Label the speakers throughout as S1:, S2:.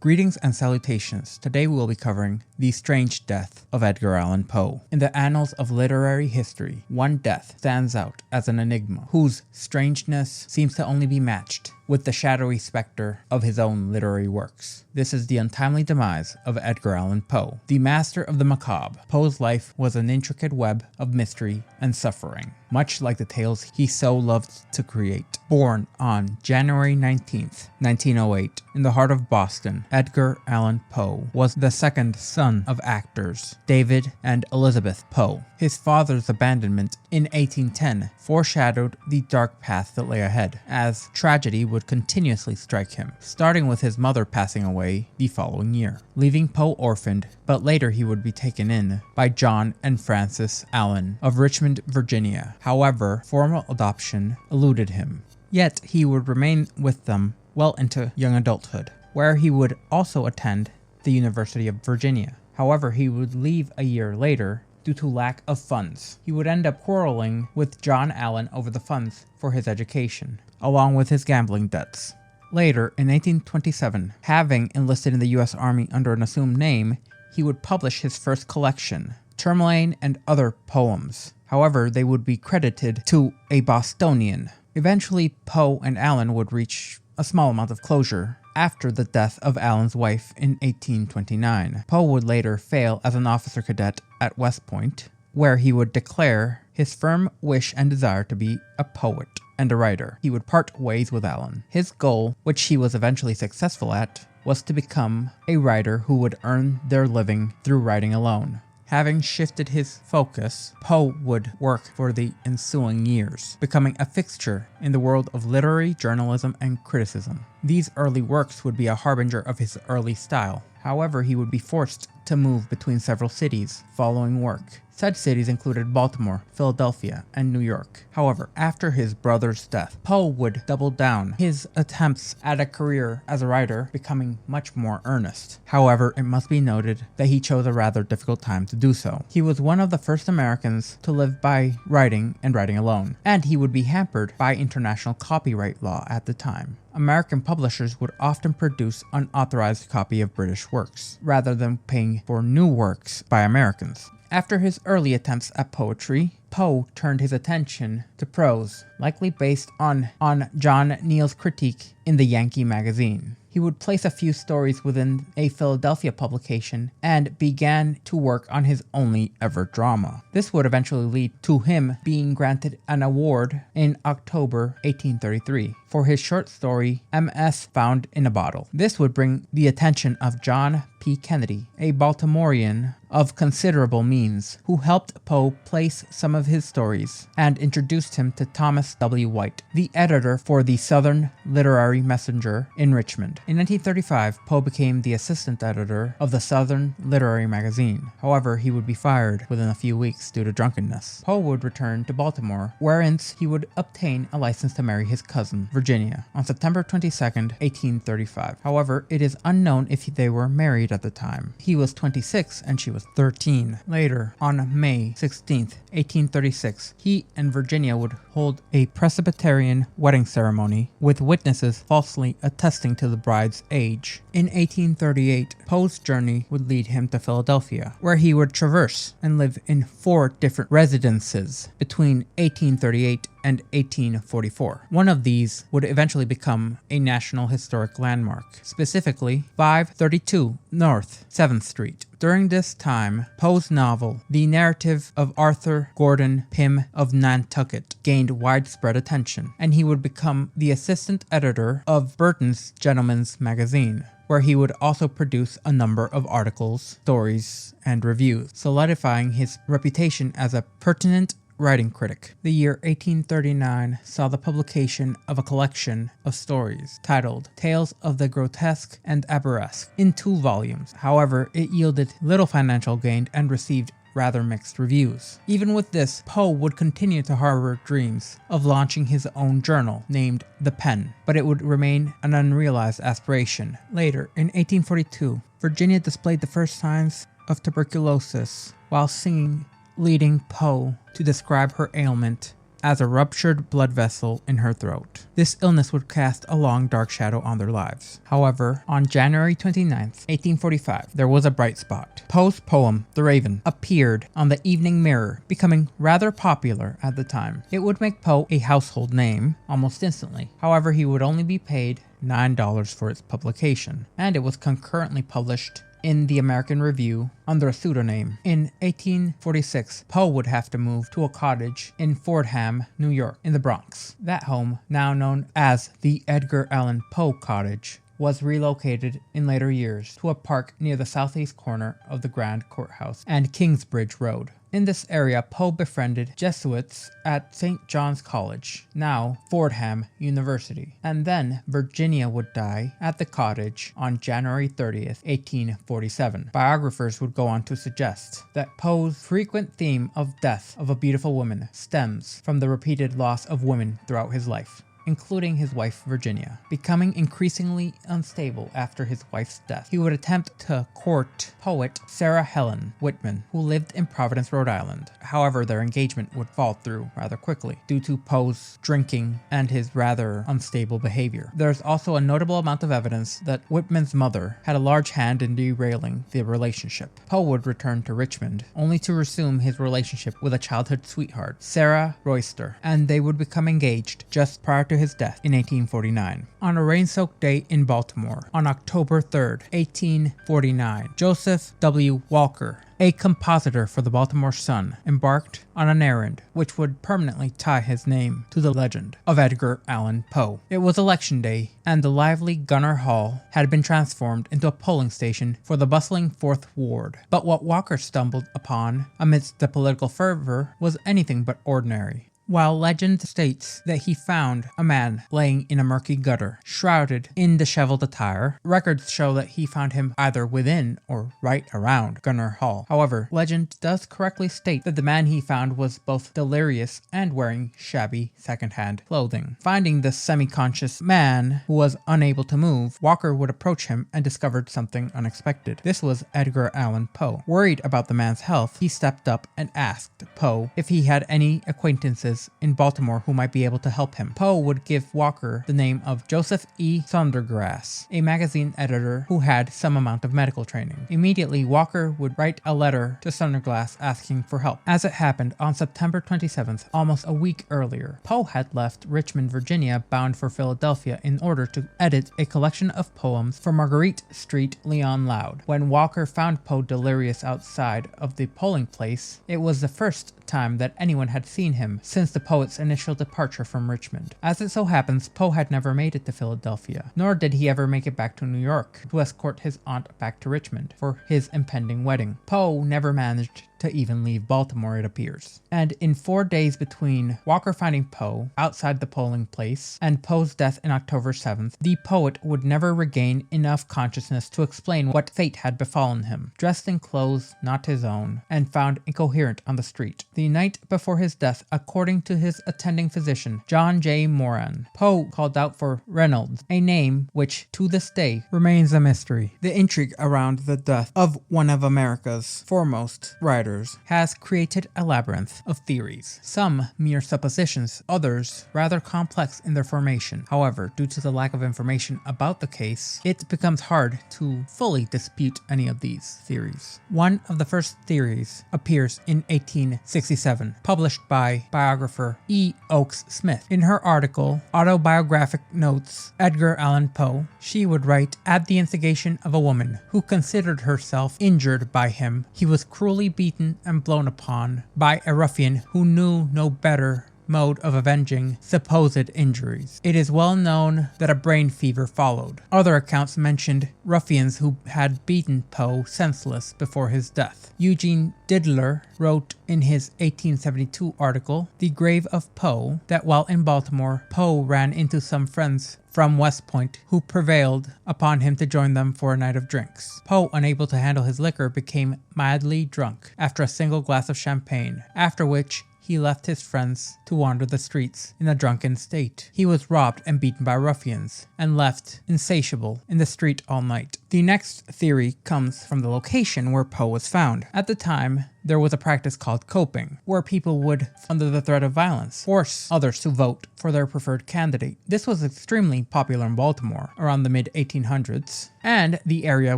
S1: Greetings and salutations. Today we will be covering the strange death of Edgar Allan Poe. In the annals of literary history, one death stands out as an enigma, whose strangeness seems to only be matched with the shadowy specter of his own literary works. This is the untimely demise of Edgar Allan Poe, the master of the macabre. Poe's life was an intricate web of mystery and suffering, much like the tales he so loved to create. Born on January 19th, 1908, in the heart of Boston, Edgar Allan Poe was the second son of actors David and Elizabeth Poe. His father's abandonment in 1810 foreshadowed the dark path that lay ahead, as tragedy would continuously strike him, starting with his mother passing away the following year, leaving Poe orphaned, but later he would be taken in by John and Frances Allan of Richmond, Virginia. However, formal adoption eluded him. Yet he would remain with them well into young adulthood, where he would also attend the University of Virginia. However, he would leave a year later due to lack of funds. He would end up quarreling with John Allan over the funds for his education, along with his gambling debts. Later, in 1827, having enlisted in the U.S. Army under an assumed name, he would publish his first collection, Tourmaline and Other Poems. However, they would be credited to a Bostonian. Eventually, Poe and Allan would reach a small amount of closure after the death of Allan's wife in 1829. Poe would later fail as an officer cadet at West Point, where he would declare his firm wish and desire to be a poet and a writer. He would part ways with Allan. His goal, which he was eventually successful at, was to become a writer who would earn their living through writing alone. Having shifted his focus, Poe would work for the ensuing years, becoming a fixture in the world of literary journalism and criticism. These early works would be a harbinger of his early style. However, he would be forced to move between several cities following work. Such cities included Baltimore, Philadelphia, and New York. However, after his brother's death, Poe would double down his attempts at a career as a writer, becoming much more earnest. However, it must be noted that he chose a rather difficult time to do so. He was one of the first Americans to live by writing and writing alone, and he would be hampered by international copyright law at the time. American publishers would often produce unauthorized copy of British works, rather than paying for new works by Americans. After his early attempts at poetry, Poe turned his attention to prose, likely based on John Neal's critique in the Yankee magazine. He would place a few stories within a Philadelphia publication and began to work on his only ever drama. This would eventually lead to him being granted an award in October 1833 for his short story M.S. Found in a Bottle. This would bring the attention of John P. Kennedy, a Baltimorean of considerable means, who helped Poe place some of his stories and introduced him to Thomas W. White, the editor for the Southern Literary Messenger in Richmond. In 1935, Poe became the assistant editor of the Southern Literary Magazine. However, he would be fired within a few weeks due to drunkenness. Poe would return to Baltimore, whence he would obtain a license to marry his cousin, Virginia, on September 22, 1835. However, it is unknown if they were married at the time. He was 26 and she was 13. Later, on May 16, 1836, he and Virginia would hold a Presbyterian wedding ceremony with witnesses falsely attesting to the bride's age. In 1838, Poe's journey would lead him to Philadelphia, where he would traverse and live in 4 different residences between 1838 and 1844. One of these would eventually become a National Historic Landmark, specifically 532 North 7th Street. During this time, Poe's novel, The Narrative of Arthur Gordon Pym of Nantucket, gained widespread attention, and he would become the assistant editor of Burton's Gentleman's Magazine, where he would also produce a number of articles, stories, and reviews, solidifying his reputation as a pertinent writing critic. The year 1839 saw the publication of a collection of stories titled Tales of the Grotesque and Arabesque in 2 volumes. However, it yielded little financial gain and received rather mixed reviews. Even with this, Poe would continue to harbor dreams of launching his own journal named The Pen, but it would remain an unrealized aspiration. Later, in 1842, Virginia displayed the first signs of tuberculosis while singing, leading Poe to describe her ailment as a ruptured blood vessel in her throat. This illness would cast a long dark shadow on their lives. However, on January 29th, 1845, there was a bright spot. Poe's poem, The Raven, appeared on the Evening Mirror, becoming rather popular at the time. It would make Poe a household name almost instantly. However, he would only be paid $9 for its publication, and it was concurrently published in the American Review under a pseudonym. In 1846, Poe would have to move to a cottage in Fordham, New York, in the Bronx. That home, now known as the Edgar Allan Poe Cottage, was relocated in later years to a park near the southeast corner of the Grand Courthouse and Kingsbridge Road. In this area, Poe befriended Jesuits at St. John's College, now Fordham University, and then Virginia would die at the cottage on January 30th, 1847. Biographers would go on to suggest that Poe's frequent theme of death of a beautiful woman stems from the repeated loss of women throughout his life, including his wife Virginia. Becoming increasingly unstable after his wife's death, he would attempt to court poet Sarah Helen Whitman, who lived in Providence, Rhode Island. However, their engagement would fall through rather quickly due to Poe's drinking and his rather unstable behavior. There's also a notable amount of evidence that Whitman's mother had a large hand in derailing the relationship. Poe would return to Richmond, only to resume his relationship with a childhood sweetheart, Sarah Royster, and they would become engaged just prior to his death in 1849. On a rain-soaked day in Baltimore, on October 3rd, 1849, Joseph W. Walker, a compositor for the Baltimore Sun, embarked on an errand which would permanently tie his name to the legend of Edgar Allan Poe. It was election day, and the lively Gunner Hall had been transformed into a polling station for the bustling 4th Ward. But what Walker stumbled upon amidst the political fervor was anything but ordinary. While legend states that he found a man laying in a murky gutter, shrouded in disheveled attire, records show that he found him either within or right around Gunner Hall. However, legend does correctly state that the man he found was both delirious and wearing shabby second-hand clothing. Finding the semi-conscious man who was unable to move, Walker would approach him and discovered something unexpected. This was Edgar Allan Poe. Worried about the man's health, he stepped up and asked Poe if he had any acquaintances in Baltimore who might be able to help him. Poe would give Walker the name of Joseph E. Saundergrass, a magazine editor who had some amount of medical training. Immediately, Walker would write a letter to Saundergrass asking for help. As it happened, on September 27th, almost a week earlier, Poe had left Richmond, Virginia, bound for Philadelphia in order to edit a collection of poems for Marguerite Street Leon Loud. When Walker found Poe delirious outside of the polling place, it was the first time that anyone had seen him since the poet's initial departure from Richmond. As it so happens, Poe had never made it to Philadelphia, nor did he ever make it back to New York to escort his aunt back to Richmond for his impending wedding. Poe never managed to even leave Baltimore, it appears. And in 4 days between Walker finding Poe outside the polling place and Poe's death in October 7th, the poet would never regain enough consciousness to explain what fate had befallen him. Dressed in clothes not his own, and found incoherent on the street. The night before his death, according to his attending physician, John J. Moran, Poe called out for Reynolds, a name which to this day remains a mystery. The intrigue around the death of one of America's foremost writers has created a labyrinth of theories, some mere suppositions, others rather complex in their formation. However, due to the lack of information about the case, it becomes hard to fully dispute any of these theories. One of the first theories appears in 1867, published by biographer E. Oakes Smith. In her article, Autobiographic Notes, Edgar Allan Poe, she would write, "At the instigation of a woman who considered herself injured by him, he was cruelly beaten and blown upon by a ruffian who knew no better mode of avenging supposed injuries. It is well known that a brain fever followed." Other accounts mentioned ruffians who had beaten Poe senseless before his death. Eugene Diddler wrote in his 1872 article, The Grave of Poe, that while in Baltimore, Poe ran into some friends from West Point who prevailed upon him to join them for a night of drinks. Poe, unable to handle his liquor, became madly drunk after a single glass of champagne, after which he left his friends to wander the streets in a drunken state. He was robbed and beaten by ruffians, and left insatiable in the street all night. The next theory comes from the location where Poe was found. At the time, there was a practice called cooping, where people would, under the threat of violence, force others to vote for their preferred candidate. This was extremely popular in Baltimore around the mid-1800s, and the area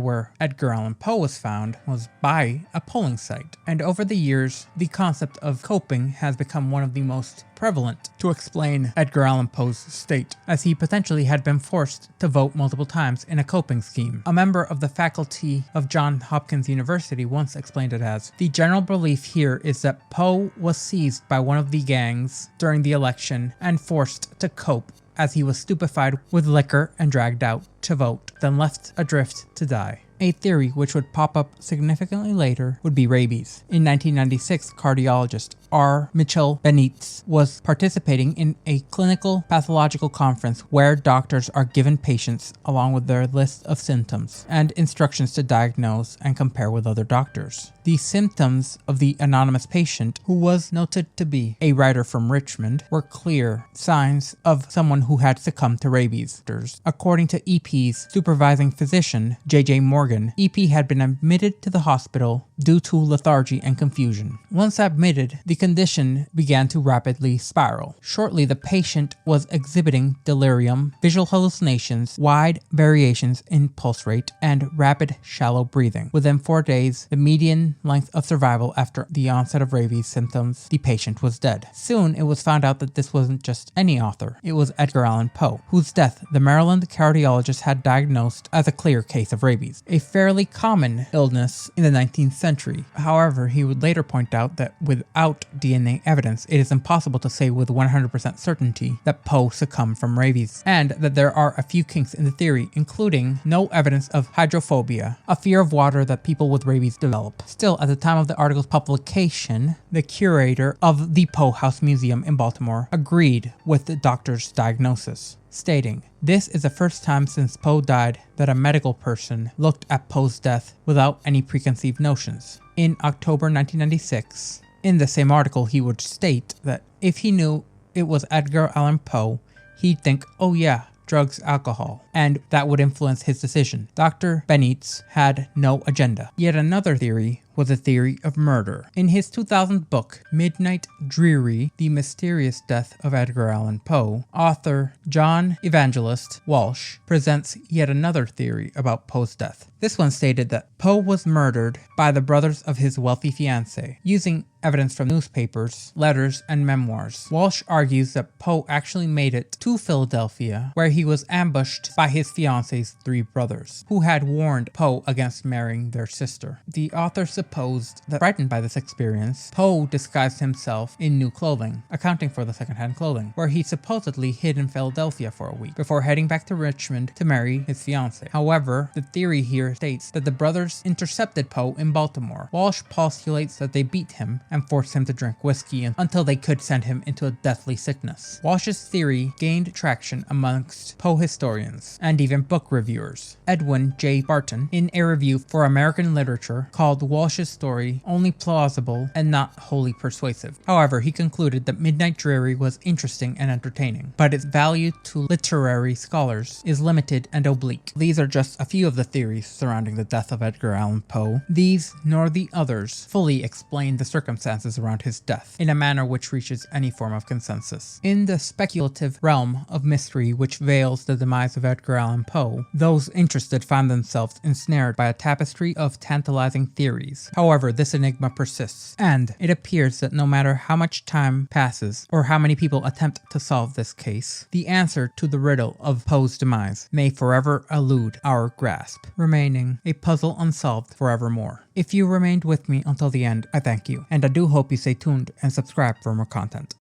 S1: where Edgar Allan Poe was found was by a polling site. And over the years, the concept of cooping has become one of the most prevalent to explain Edgar Allan Poe's state, as he potentially had been forced to vote multiple times in a coping scheme. A member of the faculty of Johns Hopkins University once explained it as, "The general belief here is that Poe was seized by one of the gangs during the election and forced to cope, as he was stupefied with liquor and dragged out to vote, then left adrift to die." A theory which would pop up significantly later would be rabies. In 1996, cardiologist R. Mitchell Benitez was participating in a clinical pathological conference where doctors are given patients along with their list of symptoms and instructions to diagnose and compare with other doctors. The symptoms of the anonymous patient, who was noted to be a writer from Richmond, were clear signs of someone who had succumbed to rabies. According to EP's supervising physician, J.J. Morgan, EP had been admitted to the hospital due to lethargy and confusion. Once admitted, the condition began to rapidly spiral. Shortly, the patient was exhibiting delirium, visual hallucinations, wide variations in pulse rate, and rapid, shallow breathing. Within 4 days, the median length of survival after the onset of rabies symptoms, the patient was dead. Soon, it was found out that this wasn't just any author. It was Edgar Allan Poe, whose death the Maryland cardiologist had diagnosed as a clear case of rabies, a fairly common illness in the 19th century. However, he would later point out that without DNA evidence, it is impossible to say with 100% certainty that Poe succumbed from rabies, and that there are a few kinks in the theory, including no evidence of hydrophobia, a fear of water that people with rabies develop. Still, at the time of the article's publication, the curator of the Poe House Museum in Baltimore agreed with the doctor's diagnosis, stating, "This is the first time since Poe died that a medical person looked at Poe's death without any preconceived notions." In October 1996, in the same article, he would state that if he knew it was Edgar Allan Poe, he'd think, "Oh yeah, drugs, alcohol," and that would influence his decision. Dr. Benitez had no agenda. Yet another theory was a theory of murder. In his 2000 book, Midnight Dreary: The Mysterious Death of Edgar Allan Poe, author John Evangelist Walsh presents yet another theory about Poe's death. This one stated that Poe was murdered by the brothers of his wealthy fiancée, using evidence from newspapers, letters, and memoirs. Walsh argues that Poe actually made it to Philadelphia, where he was ambushed by his fiancée's 3 brothers, who had warned Poe against marrying their sister. The author supposed that, frightened by this experience, Poe disguised himself in new clothing, accounting for the secondhand clothing, where he supposedly hid in Philadelphia for a week, before heading back to Richmond to marry his fiancée. However, the theory here states that the brothers intercepted Poe in Baltimore. Walsh postulates that they beat him and forced him to drink whiskey until they could send him into a deathly sickness. Walsh's theory gained traction amongst Poe historians and even book reviewers. Edwin J. Barton, in a review for American Literature, called Walsh's story only plausible and not wholly persuasive. However, he concluded that Midnight Dreary was interesting and entertaining, but its value to literary scholars is limited and oblique. These are just a few of the theories surrounding the death of Edgar Allan Poe. These, nor the others, fully explain the circumstances around his death in a manner which reaches any form of consensus. In the speculative realm of mystery which veils the demise of Edgar Allan Poe, those interested find themselves ensnared by a tapestry of tantalizing theories. However, this enigma persists, and it appears that no matter how much time passes or how many people attempt to solve this case, the answer to the riddle of Poe's demise may forever elude our grasp, remaining a puzzle unsolved forevermore. If you remained with me until the end, I thank you, and I do hope you stay tuned and subscribe for more content.